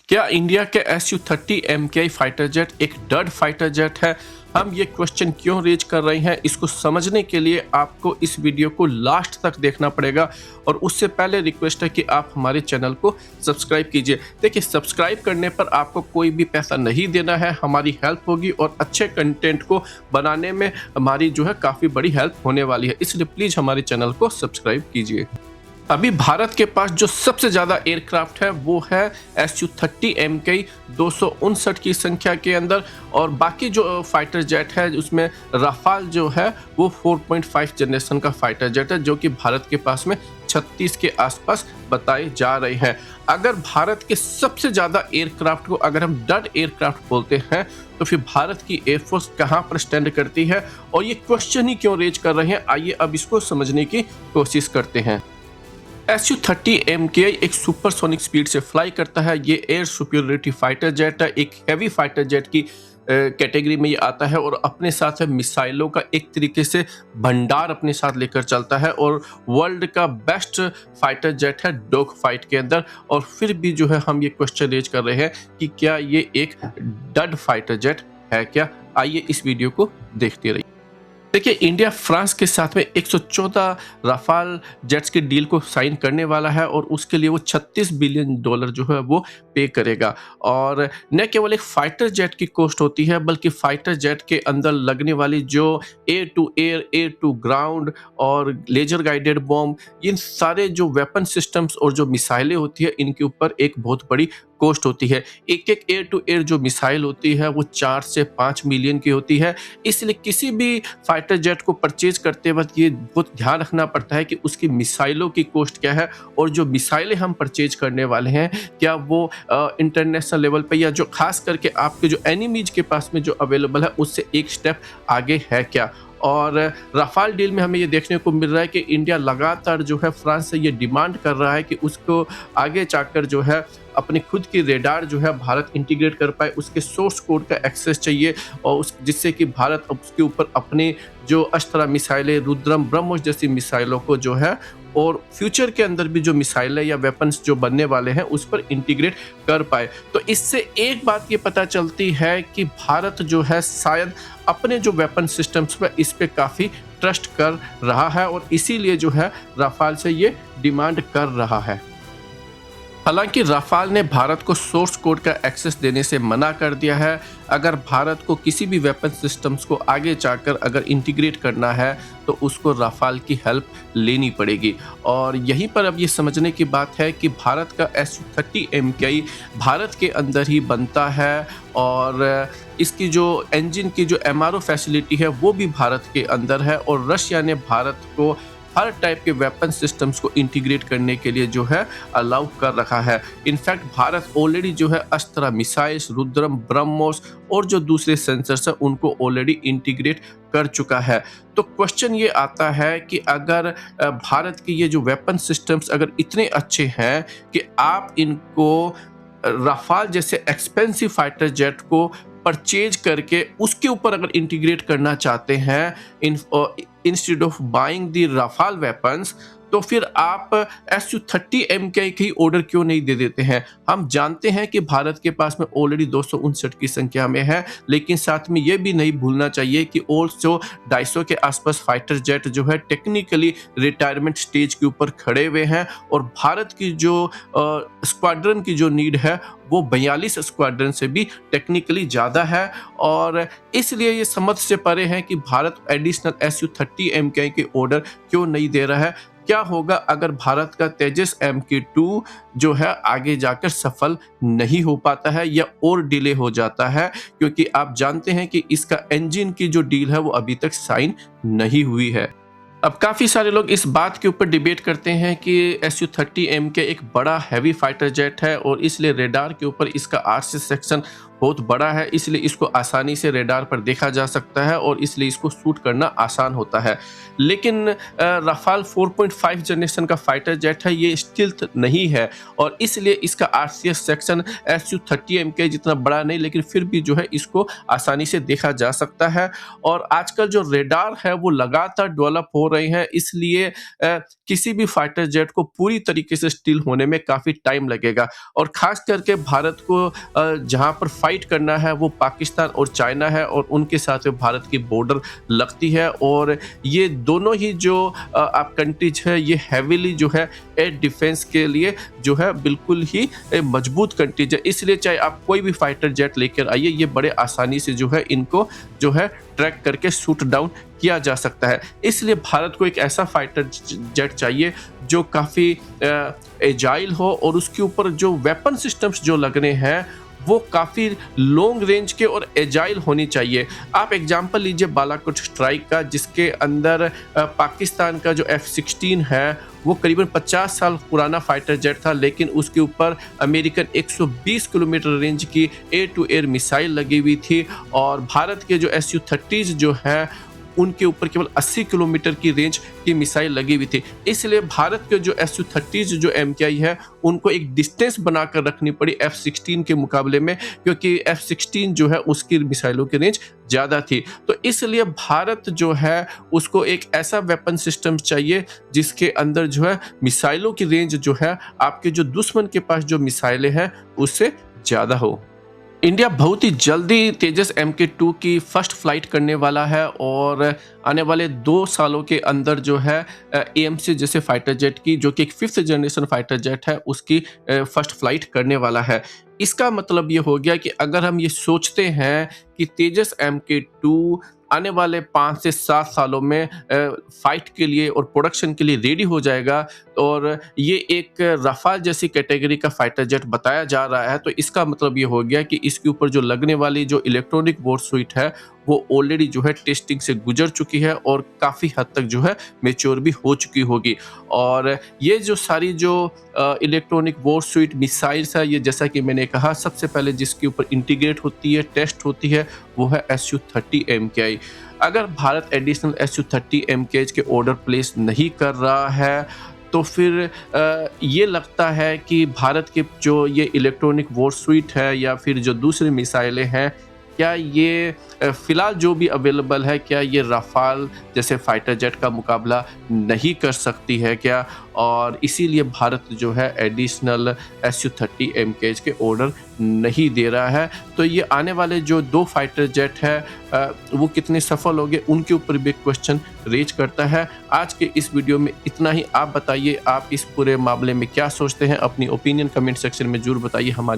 क्या इंडिया के Su-30 MKI fighter jet एक डड फाइटर जेट है? हम ये क्वेश्चन क्यों रेज कर रहे हैं, इसको समझने के लिए आपको इस वीडियो को लास्ट तक देखना पड़ेगा। और उससे पहले रिक्वेस्ट है कि आप हमारे चैनल को सब्सक्राइब कीजिए। देखिए, सब्सक्राइब करने पर आपको कोई भी पैसा नहीं देना है, हमारी हेल्प होगी और अच्छे कंटेंट को बनाने में हमारी जो है काफ़ी बड़ी हेल्प होने वाली है। इसलिए प्लीज़ हमारे चैनल को सब्सक्राइब कीजिए। अभी भारत के पास जो सबसे ज़्यादा एयरक्राफ्ट है वो है Su-30 MKI 259 की संख्या के अंदर, और बाकी जो फाइटर जेट है उसमें राफाल जो है वो 4.5 जनरेशन का फाइटर जेट है, जो कि भारत के पास में 36 के आसपास बताए जा रहे हैं। अगर भारत के सबसे ज़्यादा एयरक्राफ्ट को अगर हम डड एयरक्राफ्ट बोलते हैं तो फिर भारत की एयरफोर्स कहाँ पर स्टैंड करती है और ये क्वेश्चन ही क्यों रेज कर रहे हैं, आइए अब इसको समझने की कोशिश करते हैं। Su-30 MKI एक सुपरसोनिक स्पीड से फ्लाई करता है। ये एयर सुपीरियरिटी फाइटर जेट है, एक हैवी फाइटर जेट की कैटेगरी में ये आता है और अपने साथ मिसाइलों का एक तरीके से भंडार अपने साथ लेकर चलता है और वर्ल्ड का बेस्ट फाइटर जेट है डॉग फाइट के अंदर। और फिर भी जो है हम ये क्वेश्चन रेज कर रहे हैं कि क्या ये एक डड फाइटर जेट है क्या? आइए इस वीडियो को देखते रहिए। देखिए, इंडिया फ्रांस के साथ में 114 राफाल जेट्स की डील को साइन करने वाला है और उसके लिए वो $36 बिलियन जो है वो पे करेगा। और न केवल एक फाइटर जेट की कॉस्ट होती है, बल्कि फाइटर जेट के अंदर लगने वाली जो air to air, air to ground और लेजर गाइडेड बॉम्ब, इन सारे जो वेपन सिस्टम्स और जो मिसाइलें होती है इनके ऊपर एक बहुत बड़ी कॉस्ट होती है। एक एक एयर टू एयर जो मिसाइल होती है वो 4 से 5 मिलियन की होती है। इसलिए किसी भी फाइटर जेट को परचेज करते वक्त ये बहुत ध्यान रखना पड़ता है कि उसकी मिसाइलों की कॉस्ट क्या है और जो मिसाइलें हम परचेज करने वाले हैं क्या वो इंटरनेशनल लेवल पे या जो खास करके आपके जो एनिमीज के पास में जो अवेलेबल है उससे एक स्टेप आगे है क्या। और राफाल डील में हमें ये देखने को मिल रहा है कि इंडिया लगातार जो है फ्रांस से ये डिमांड कर रहा है कि उसको आगे जाकर जो है अपनी खुद की रेडार जो है भारत इंटीग्रेट कर पाए, उसके सोर्स कोड का एक्सेस चाहिए और जिससे कि भारत उसके ऊपर अपने जो अस्त्रा मिसाइलें, रुद्रम, ब्रह्मोस जैसी मिसाइलों को जो है और फ्यूचर के अंदर भी जो मिसाइलें या वेपन्स जो बनने वाले हैं उस पर इंटीग्रेट कर पाए। तो इससे एक बात ये पता चलती है कि भारत जो है शायद अपने जो वेपन सिस्टम्स पर इस पे काफ़ी ट्रस्ट कर रहा है और इसीलिए जो है राफाल से ये डिमांड कर रहा है। हालांकि राफाल ने भारत को सोर्स कोड का एक्सेस देने से मना कर दिया है। अगर भारत को किसी भी वेपन सिस्टम्स को आगे जाकर अगर इंटीग्रेट करना है तो उसको राफाल की हेल्प लेनी पड़ेगी। और यहीं पर अब ये समझने की बात है कि भारत का Su-30 MKI भारत के अंदर ही बनता है और इसकी जो इंजन की जो MRO फैसिलिटी है वो भी भारत के अंदर है और रशिया ने भारत को हर टाइप के वेपन सिस्टम्स को इंटीग्रेट करने के लिए जो है अलाउ कर रखा है। इनफैक्ट भारत ऑलरेडी जो है अस्त्रा मिसाइल्स, रुद्रम, ब्रह्मोस और जो दूसरे सेंसर्स हैं उनको ऑलरेडी इंटीग्रेट कर चुका है। तो क्वेश्चन ये आता है कि अगर भारत के ये जो वेपन सिस्टम्स अगर इतने अच्छे हैं कि आप इनको राफाल जैसे एक्सपेंसिव फाइटर जेट को परचेज करके उसके ऊपर अगर इंटीग्रेट करना चाहते हैं instead of buying the Rafale weapons, तो फिर आप Su-30 MKI की ऑर्डर क्यों नहीं दे देते हैं? हम जानते हैं कि भारत के पास में ऑलरेडी 259 की संख्या में है, लेकिन साथ में ये भी नहीं भूलना चाहिए कि और जो 250 के आसपास फाइटर जेट जो है टेक्निकली रिटायरमेंट स्टेज के ऊपर खड़े हुए हैं और भारत की जो स्क्वाड्रन की जो नीड है वो 42 स्क्वाड्रन से भी टेक्निकली ज़्यादा है। और इसलिए ये समझ से परे है कि भारत एडिशनल Su-30 MKI के ऑर्डर क्यों नहीं दे रहा है। क्या होगा अगर भारत का तेजस MK2 जो है आगे जाकर सफल नहीं हो पाता है या और डिले हो जाता है, क्योंकि आप जानते हैं कि इसका इंजन की जो डील है वो अभी तक साइन नहीं हुई है। अब काफ़ी सारे लोग इस बात के ऊपर डिबेट करते हैं कि Su-30 MKI एक बड़ा हैवी फाइटर जेट है और इसलिए रेडार के ऊपर इसका RC सेक्शन बहुत बड़ा है, इसलिए इसको आसानी से रेडार पर देखा जा सकता है और इसलिए इसको शूट करना आसान होता है। लेकिन राफाल 4.5 जनरेशन का फाइटर जेट है, ये स्टील्थ नहीं है और इसलिए इसका आरसीएस सेक्शन Su-30 MKI जितना बड़ा नहीं, लेकिन फिर भी जो है इसको आसानी से देखा जा सकता है। और आजकल जो रेडार है वो लगातार डेवलप हो रहे हैं, इसलिए किसी भी फाइटर जेट को पूरी तरीके से स्टील होने में काफ़ी टाइम लगेगा। और ख़ास करके भारत को जहाँ पर फाइट करना है वो पाकिस्तान और चाइना है और उनके साथ में भारत की बॉर्डर लगती है और ये दोनों ही जो आप कंट्रीज है ये हैवीली जो है एयर डिफेंस के लिए जो है बिल्कुल ही मजबूत कंट्रीज है। इसलिए चाहे आप कोई भी फाइटर जेट लेकर आइए, ये बड़े आसानी से जो है इनको जो है ट्रैक करके शूट डाउन किया जा सकता है। इसलिए भारत को एक ऐसा फाइटर जेट चाहिए जो काफ़ी एजाइल हो और उसके ऊपर जो वेपन सिस्टम्स जो लगने हैं वो काफ़ी लॉन्ग रेंज के और एजाइल होनी चाहिए। आप एग्जांपल लीजिए बालाकोट स्ट्राइक का, जिसके अंदर पाकिस्तान का जो F-16 है वो करीबन 50 साल पुराना फाइटर जेट था, लेकिन उसके ऊपर अमेरिकन 120 किलोमीटर रेंज की एयर टू एयर मिसाइल लगी हुई थी और भारत के जो Su-30s जो हैं उनके ऊपर केवल 80 किलोमीटर की रेंज की मिसाइल लगी हुई थी। इसलिए भारत के जो Su-30s जो MKI है उनको एक डिस्टेंस बनाकर रखनी पड़ी F-16 के मुकाबले में, क्योंकि F-16 जो है उसकी मिसाइलों की रेंज ज़्यादा थी। तो इसलिए भारत जो है उसको एक ऐसा वेपन सिस्टम चाहिए जिसके अंदर जो है मिसाइलों की रेंज जो है आपके जो दुश्मन के पास जो मिसाइलें हैं उससे ज़्यादा हो। इंडिया बहुत ही जल्दी तेजस MK2 की फर्स्ट फ्लाइट करने वाला है और आने वाले 2 सालों के अंदर जो है AMC जैसे फाइटर जेट की, जो कि एक 5th जनरेशन फाइटर जेट है, उसकी फर्स्ट फ्लाइट करने वाला है। इसका मतलब ये हो गया कि अगर हम ये सोचते हैं कि तेजस MK2 आने वाले 5 से 7 सालों में फाइट के लिए और प्रोडक्शन के लिए रेडी हो जाएगा और ये एक राफाल जैसी कैटेगरी का फाइटर जेट बताया जा रहा है, तो इसका मतलब ये हो गया कि इसके ऊपर जो लगने वाली जो इलेक्ट्रॉनिक वॉर सूट है वो ऑलरेडी जो है टेस्टिंग से गुजर चुकी है और काफ़ी हद तक जो है मैच्योर भी हो चुकी होगी। और ये जो सारी जो इलेक्ट्रॉनिक वॉर सूट मिसाइल्स है, ये जैसा कि मैंने कहा सबसे पहले जिसके ऊपर इंटीग्रेट होती है, टेस्ट होती है, वो है Su-30 MKI। अगर भारत एडिशनल Su-30 MKI के ऑर्डर प्लेस नहीं कर रहा है तो फिर ये लगता है कि भारत के जो ये इलेक्ट्रॉनिक वॉर सूट है या फिर जो दूसरी मिसाइलें हैं, क्या ये फ़िलहाल जो भी अवेलेबल है, क्या ये राफाल जैसे फाइटर जेट का मुकाबला नहीं कर सकती है क्या? और इसीलिए भारत जो है एडिशनल Su-30 MKI के ऑर्डर नहीं दे रहा है। तो ये आने वाले जो 2 फाइटर जेट है वो कितने सफल होंगे उनके ऊपर भी क्वेश्चन रेज करता है। आज के इस वीडियो में इतना ही। आप बताइए आप इस पूरे मामले में क्या सोचते हैं? अपनी ओपिनियन कमेंट सेक्शन में ज़रूर बताइए। हमारी